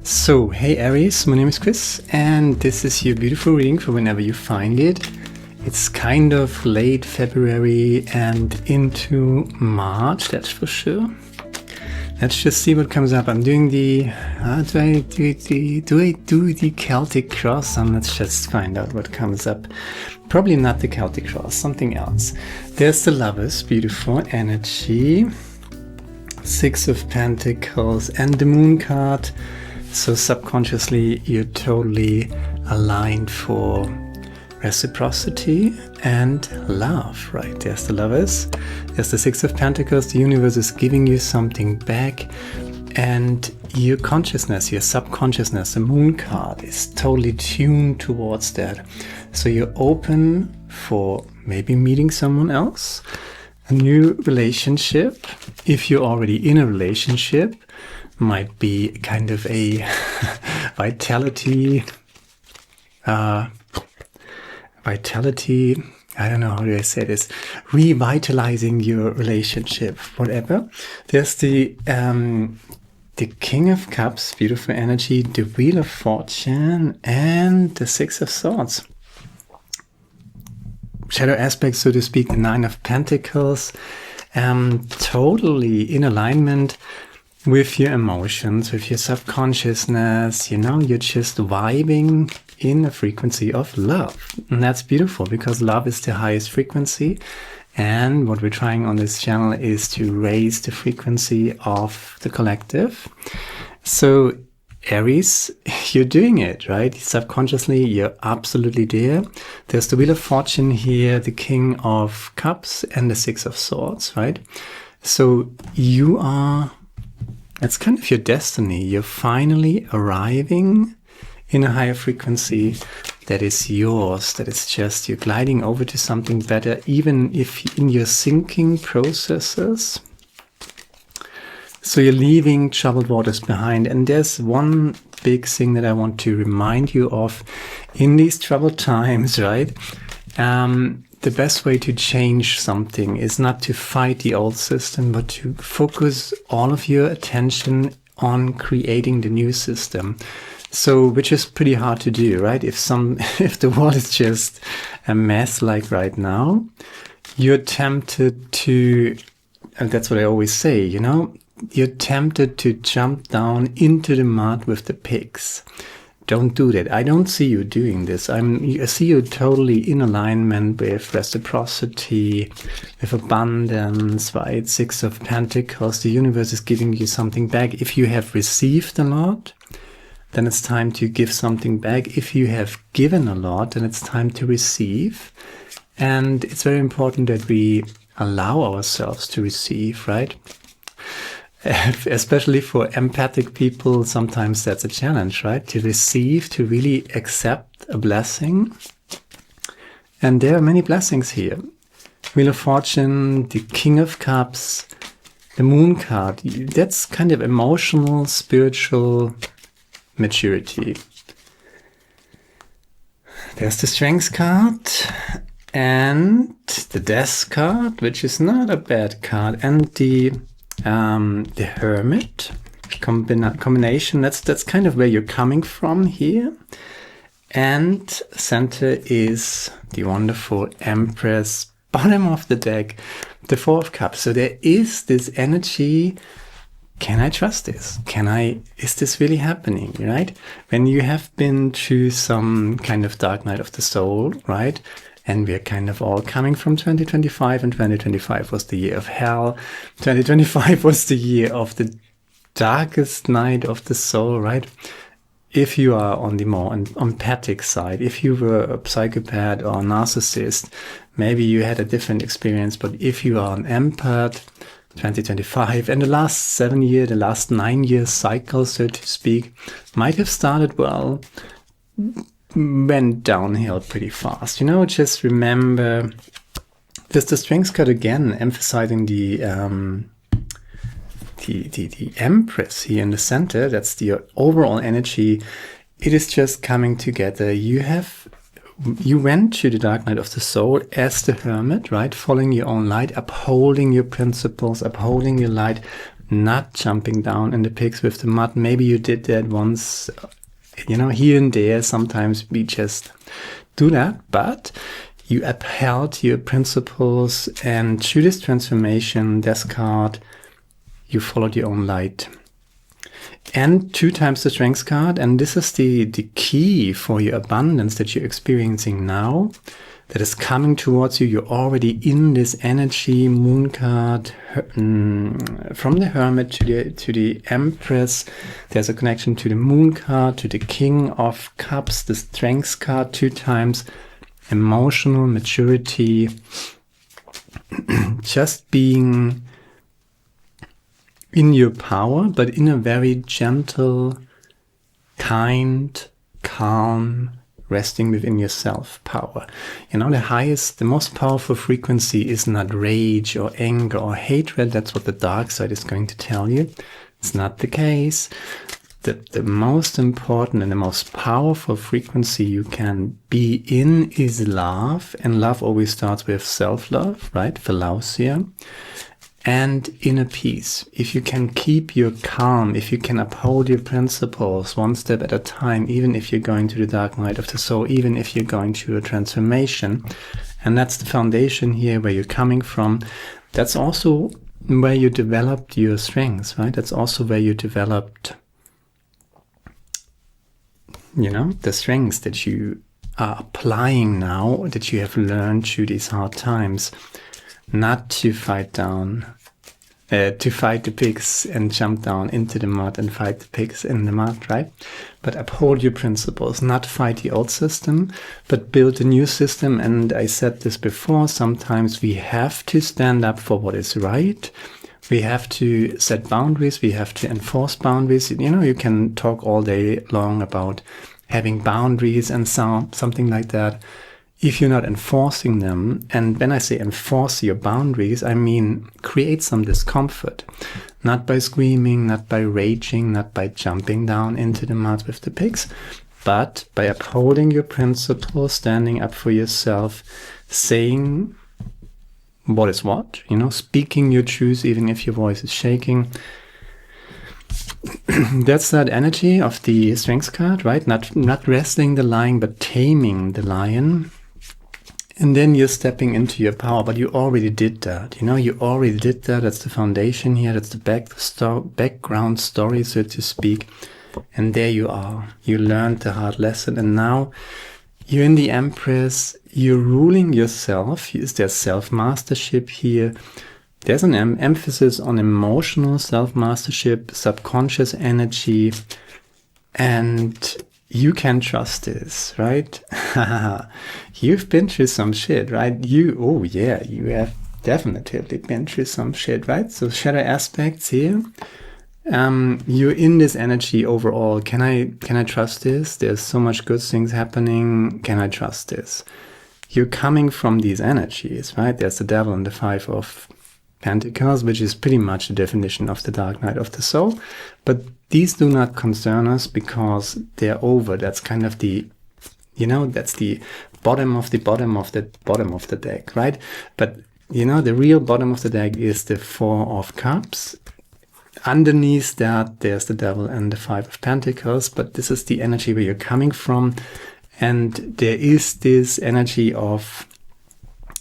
So, hey Aries, my name is Chris, and this is your beautiful reading for whenever you find it. It's kind of late February and into March, that's for sure. Let's just see what comes up. I'm doing the, do I do the Celtic cross? Let's just find out what comes up. Probably not the Celtic cross, something else. There's the Lovers, beautiful energy. Six of Pentacles and the Moon card. So subconsciously, you're totally aligned for reciprocity and love, right? There's the Lovers. There's the Six of Pentacles. The universe is giving you something back. And your consciousness, your subconsciousness, the Moon card is totally tuned towards that. So you're open for maybe meeting someone else, a new relationship. If you're already in a relationship, might be kind of a vitality, I don't know how do I say this, revitalizing your relationship, whatever. There's the King of Cups, beautiful energy, the Wheel of Fortune, and the Six of Swords. Shadow aspect, so to speak, the Nine of Pentacles, totally in alignment with your emotions, with your subconsciousness. You know, you're just vibing in a frequency of love. And that's beautiful because love is the highest frequency. And what we're trying on this channel is to raise the frequency of the collective. So Aries, you're doing it, right? Subconsciously, you're absolutely there. There's the Wheel of Fortune here, the King of Cups, and the Six of Swords, right? So you are, it's kind of your destiny. You're finally arriving in a higher frequency that is yours, that is just you're gliding over to something better, even if in your sinking processes. So you're leaving troubled waters behind. And there's one big thing that I want to remind you of in these troubled times, right? The best way to change something is not to fight the old system, but to focus all of your attention on creating the new system. So, which is pretty hard to do, right? If the world is just a mess like right now, you're tempted to, and that's what I always say, you know, you're tempted to jump down into the mud with the pigs. Don't do that. I don't see you doing this. I see you totally in alignment with reciprocity, with abundance, right? Six of Pentacles. The universe is giving you something back. If you have received a lot, then it's time to give something back. If you have given a lot, then it's time to receive. And it's very important that we allow ourselves to receive, right? Especially for empathic people, sometimes that's a challenge, right? To receive, to really accept a blessing. And there are many blessings here. Wheel of Fortune, the King of Cups, the Moon card. That's kind of emotional, spiritual maturity. There's the Strength card and the Death card, which is not a bad card, and the Hermit combination. That's kind of where you're coming from here. And center is the wonderful Empress. Bottom of the deck, the Four of Cups. So there is this energy. Can I trust this? Is this really happening, right? When you have been through some kind of dark night of the soul, right? And we're kind of all coming from 2025, and 2025 was the year of hell. 2025 was the year of the darkest night of the soul, right? If you are on the more empathic side, if you were a psychopath or a narcissist, maybe you had a different experience. But if you are an empath, 2025 and the last 7 years, the last 9 years cycle, so to speak, might have started well, went downhill pretty fast. You know, just remember, there's the Strength card again, emphasizing the Empress here in the center. That's the overall energy. It is just coming together. You went to the dark night of the soul as the Hermit, right? Following your own light, upholding your principles, upholding your light, not jumping down in the pigs with the mud. Maybe you did that once, you know, here and there. Sometimes we just do that, but you upheld your principles, and through this transformation, this card, you followed your own light. And 2 times the strength card, and this is the key for your abundance that you're experiencing now, that is coming towards you. You're already in this energy. Moon card, from the Hermit to the Empress. There's a connection to the Moon card, to the King of Cups, the Strength card 2 times. Emotional maturity, just being in your power, but in a very gentle, kind, calm, resting within yourself power. You know, the most powerful frequency is not rage or anger or hatred. That's what the dark side is going to tell you. It's not the case. The most important and the most powerful frequency you can be in is love. And love always starts with self-love, right? Philautia. And inner peace. If you can keep your calm, if you can uphold your principles one step at a time, even if you're going to the dark night of the soul, even if you're going through a transformation, and that's the foundation here where you're coming from, that's also where you developed your strengths, right? That's also where you developed, you know, the strengths that you are applying now, that you have learned through these hard times. Not to fight to fight the pigs and jump down into the mud and fight the pigs in the mud, right? But uphold your principles, not fight the old system, but build a new system. And I said this before, sometimes we have to stand up for what is right. We have to set boundaries. We have to enforce boundaries. You know, you can talk all day long about having boundaries and something like that. If you're not enforcing them, and when I say enforce your boundaries, I mean create some discomfort. Not by screaming, not by raging, not by jumping down into the mud with the pigs, but by upholding your principles, standing up for yourself, saying what is what, you know, speaking your truth even if your voice is shaking. That's that energy of the Strength card, right? Not wrestling the lion, but taming the lion. And then you're stepping into your power, but you already did that. You know, you already did that. That's the foundation here. That's the background story, so to speak. And there you are. You learned the hard lesson. And now you're in the Empress. You're ruling yourself. There's self-mastership here. There's an emphasis on emotional self-mastership, subconscious energy. And you can trust this, right? You've been through some shit, right? You have definitely been through some shit, right? So shadow aspects here. You're in this energy overall. Can I trust this? There's so much good things happening. Can I trust this? You're coming from these energies, right? There's the devil and the 5 of Pentacles, which is pretty much the definition of the dark night of the soul. But these do not concern us because they're over. That's kind of the, you know, that's the bottom of the bottom of the bottom of the deck, right? But, you know, the real bottom of the deck is the 4 of Cups. Underneath that, there's the devil and the 5 of Pentacles. But this is the energy where you're coming from. And there is this energy of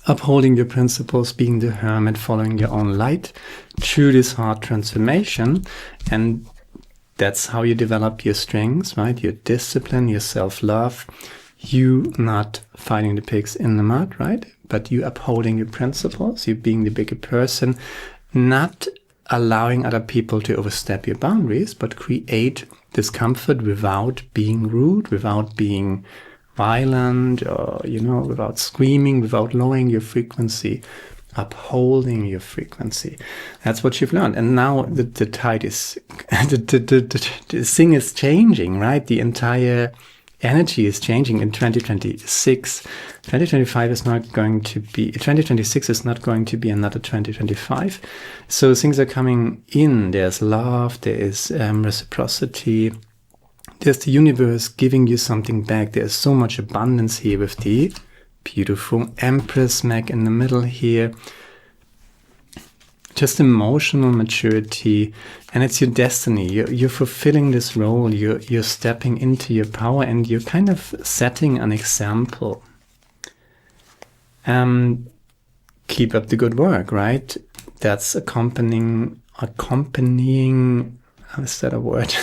upholding your principles, being the hermit, following your own light through this hard transformation. And that's how you develop your strengths, right? Your discipline, your self-love, you not fighting the pigs in the mud, right? But you upholding your principles, you being the bigger person, not allowing other people to overstep your boundaries, but create discomfort without being rude, without being violent, or, you know, without screaming, without lowering your frequency, upholding your frequency. That's what you've learned. And now the tide is, the thing is changing, right? The entire energy is changing in 2026. 2025 is not going to be, 2026 is not going to be another 2025. So things are coming in. There's love, there is reciprocity. There's the universe giving you something back. There's so much abundance here with the beautiful Empress smack in the middle here. just emotional maturity, and it's your destiny. You're fulfilling this role. You're stepping into your power, and you're kind of setting an example. Keep up the good work, right? That's accompanying. How is that a word?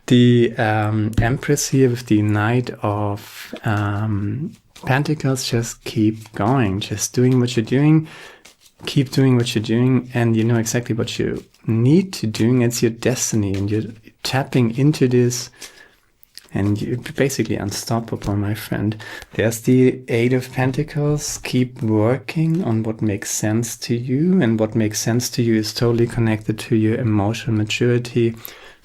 The Empress here with the Knight of Pentacles. Just keep going. Just doing what you're doing. Keep doing what you're doing, and you know exactly what you need to do. It's your destiny, and you're tapping into this, and you're basically unstoppable, my friend. There's the Eight of Pentacles. Keep working on what makes sense to you, and what makes sense to you is totally connected to your emotional maturity,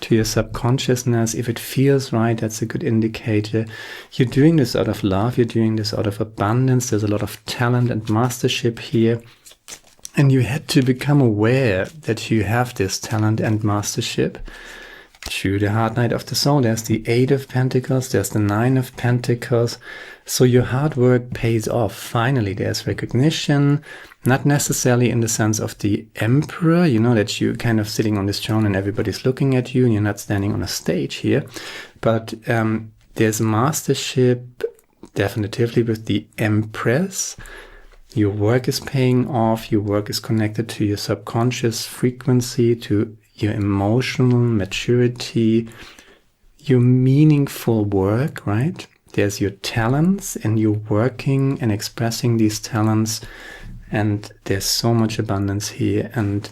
to your subconsciousness. If it feels right, that's a good indicator. You're doing this out of love. You're doing this out of abundance. There's a lot of talent and mastership here. And you had to become aware that you have this talent and mastership. To the Hard Knight of the Soul, there's the Eight of Pentacles, there's the Nine of Pentacles. So your hard work pays off. Finally, there's recognition, not necessarily in the sense of the Emperor, you know, that you're kind of sitting on this throne and everybody's looking at you and you're not standing on a stage here. But there's mastership definitively with the Empress. Your work is paying off. Your work is connected to your subconscious frequency, to your emotional maturity, your meaningful work, right? There's your talents, and you're working and expressing these talents, and there's so much abundance here. And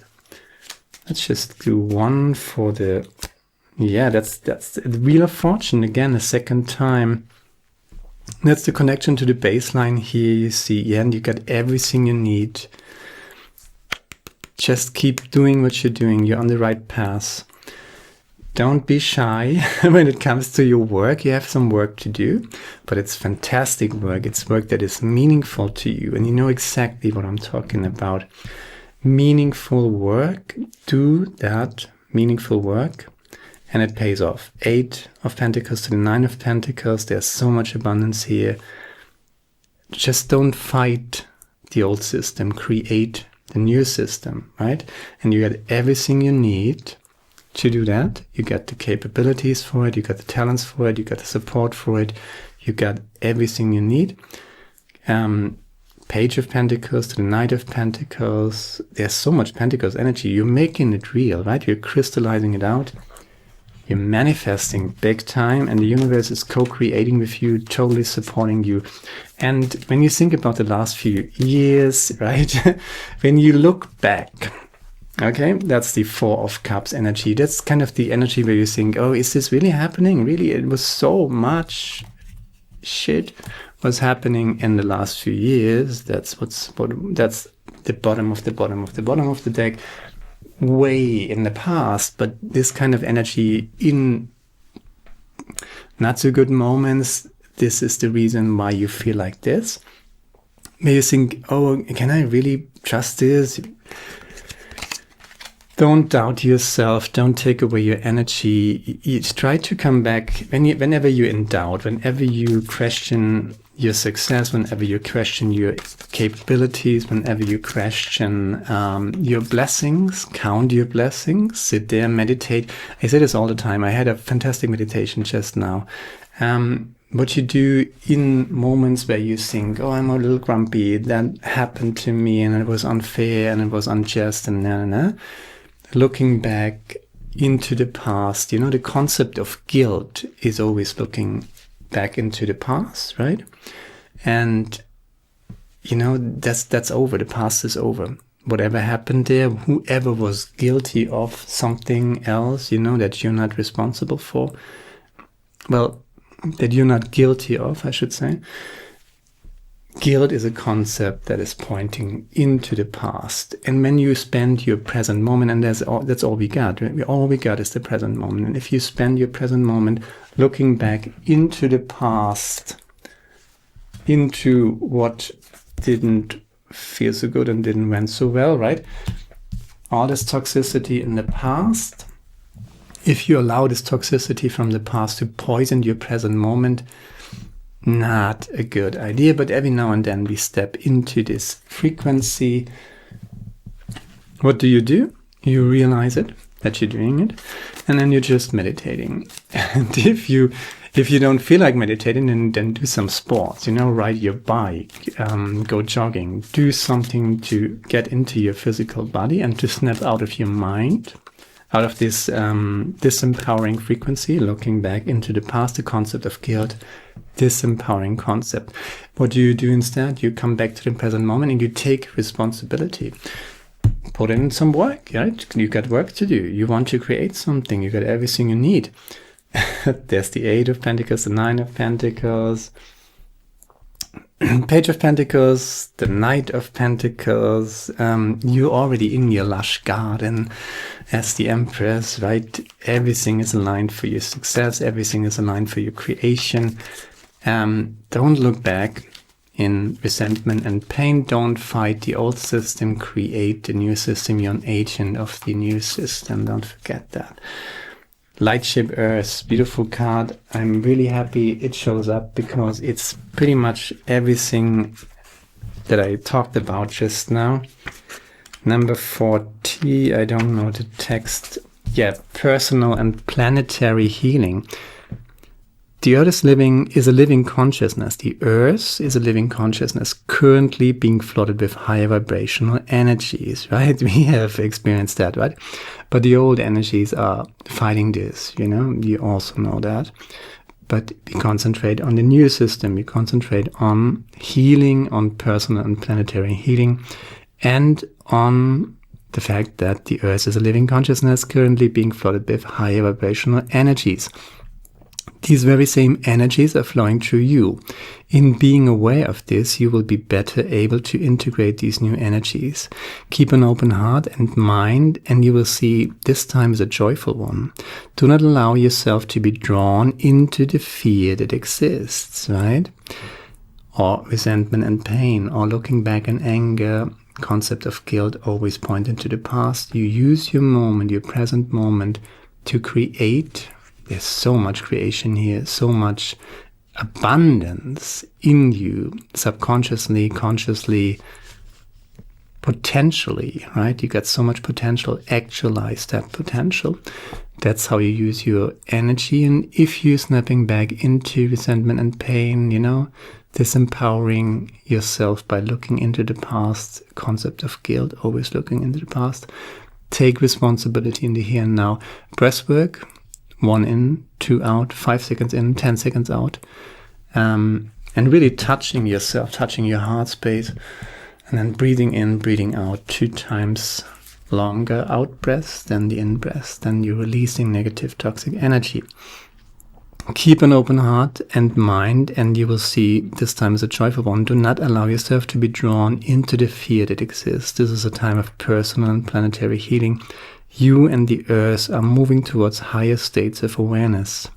let's just do one for the, yeah, that's the Wheel of Fortune again, a second time. That's the connection to the baseline here. You see, yeah, and you got everything you need. Just keep doing what you're doing. You're on the right path. Don't be shy when it comes to your work. You have some work to do, but it's fantastic work. It's work that is meaningful to you, and you know exactly what I'm talking about. Meaningful work. Do that meaningful work, and it pays off. Eight of Pentacles to the Nine of Pentacles. There's so much abundance here. Just don't fight the old system. Create the new system, right? And you got everything you need to do that. You got the capabilities for it. You got the talents for it. You got the support for it. You got everything you need. Page of Pentacles to the Knight of Pentacles. There's so much Pentacles energy. You're making it real, right? You're crystallizing it out. You're manifesting big time, and the universe is co-creating with you, totally supporting you. And when you think about the last few years, right, when you look back, okay, that's the Four of Cups energy. That's kind of the energy where you think, oh, is this really happening? Really, it was so much shit was happening in the last few years. That's that's the bottom of the bottom of the bottom of the deck. Way in the past, but this kind of energy in not so good moments, this is the reason why you feel like this. May you think, oh, can I really trust this? Don't doubt yourself. Don't take away your energy. You try to come back whenever you're in doubt, whenever you question your success, whenever you question your capabilities, whenever you question your blessings, count your blessings, sit there, meditate. I say this all the time. I had a fantastic meditation just now. What you do in moments where you think, oh, I'm a little grumpy, that happened to me and it was unfair and it was unjust and looking back into the past, you know, the concept of guilt is always looking back into the past, right? And you know, that's over. The past is over. Whatever happened there, whoever was guilty of something else, you know, that you're not responsible for, well, that you're not guilty of, I should say. Guilt is a concept that is pointing into the past. And when you spend your present moment, and that's all we got, right? All we got is the present moment. And if you spend your present moment looking back into the past, into what didn't feel so good and didn't went so well, right? All this toxicity in the past, if you allow this toxicity from the past to poison your present moment, not a good idea. But every now and then we step into this frequency What do? You realize it, that you're doing it, and then you're just meditating. And if you don't feel like meditating, then do some sports, ride your bike, go jogging, do something to get into your physical body and to snap out of your mind, out of this disempowering frequency, looking back into the past, the concept of guilt, disempowering concept. What do you do instead? You come back to the present moment and you take responsibility. Put in some work, right? You got work to do. You want to create something. You got everything you need. There's the 8 of Pentacles, the 9 of Pentacles, Page of Pentacles, the Knight of Pentacles. You're already in your lush garden as the Empress, right? Everything is aligned for your success. Everything is aligned for your creation. Don't look back in resentment and pain. Don't fight the old system. Create the new system. You're an agent of the new system. Don't forget that. Lightship Earth, beautiful card. I'm really happy it shows up because it's pretty much everything that I talked about just now. Number 40, I don't know the text. Yeah, personal and planetary healing. The Earth is a living consciousness. The Earth is a living consciousness currently being flooded with higher vibrational energies, right? We have experienced that, right? But the old energies are fighting this, you also know that. But we concentrate on the new system. We concentrate on healing, on personal and planetary healing, and on the fact that the Earth is a living consciousness currently being flooded with higher vibrational energies. These very same energies are flowing through you. In being aware of this, you will be better able to integrate these new energies. Keep an open heart and mind, and you will see this time is a joyful one. Do not allow yourself to be drawn into the fear that exists, right? Or resentment and pain, or looking back in anger. Concept of guilt always pointing to the past. You use your moment, your present moment, to create. There's so much creation here, so much abundance in you, subconsciously, consciously, potentially, right? You got so much potential. Actualize that potential. That's how you use your energy. And if you're snapping back into resentment and pain, disempowering yourself by looking into the past, concept of guilt, always looking into the past, take responsibility in the here and now. Breath work. 1 in, 2 out, 5 seconds in, 10 seconds out. And really touching yourself, touching your heart space. And then breathing in, breathing out 2 times longer out breaths than the in breaths. Then you're releasing negative toxic energy. Keep an open heart and mind, and you will see this time is a joyful one. Do not allow yourself to be drawn into the fear that exists. This is a time of personal and planetary healing. You and the Earth are moving towards higher states of awareness.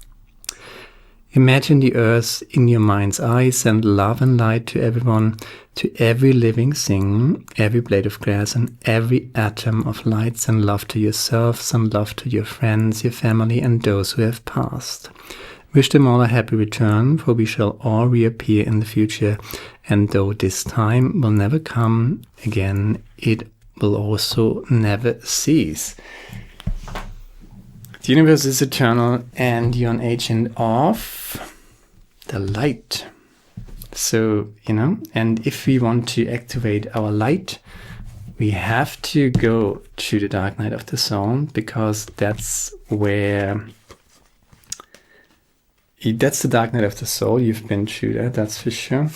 Imagine the Earth in your mind's eye. Send love and light to everyone, to every living thing, every blade of grass, and every atom of light. Send love to yourself, send love to your friends, your family, and those who have passed. Wish them all a happy return, for we shall all reappear in the future. And though this time will never come again, it will also never cease. The universe is eternal, and you're an agent of the light. So, and if we want to activate our light, we have to go to the dark night of the soul, because that's the dark night of the soul. You've been through that, that's for sure.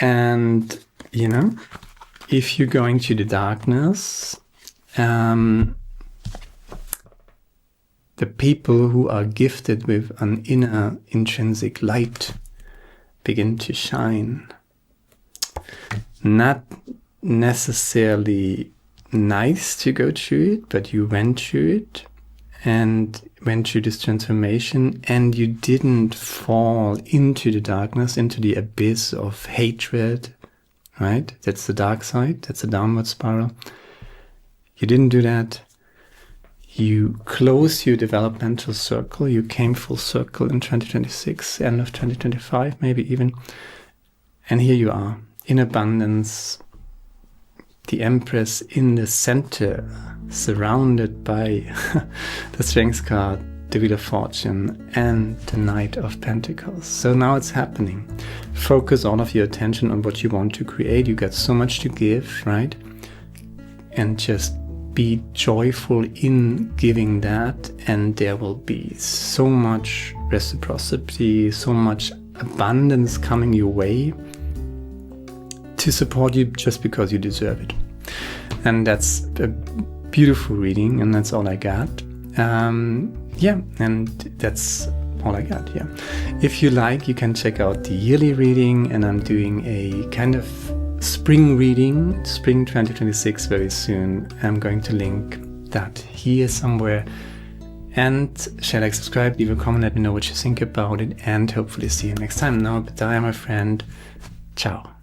And, if you're going to the darkness, the people who are gifted with an inner intrinsic light begin to shine. Not necessarily nice to go through it, but you went through it and went through this transformation, and you didn't fall into the darkness, into the abyss of hatred, right? That's the dark side. That's a downward spiral. You didn't do that. You closed your developmental circle. You came full circle in 2026, end of 2025, maybe even. And here you are, in abundance, the Empress in the center, surrounded by the Strength card, the Wheel of Fortune, and the Knight of Pentacles. So now it's happening. Focus all of your attention on what you want to create. You got so much to give, right? And just be joyful in giving that, and there will be so much reciprocity, so much abundance coming your way to support you just because you deserve it. And that's a beautiful reading, and that's all I got. Yeah, and that's all I got. Yeah, if you like, you can check out the yearly reading, and I'm doing a kind of spring reading, spring 2026, very soon. I'm going to link that here somewhere. And share, like, subscribe, leave a comment, let me know what you think about it, and hopefully see you next time. Now, bye, my friend. Ciao.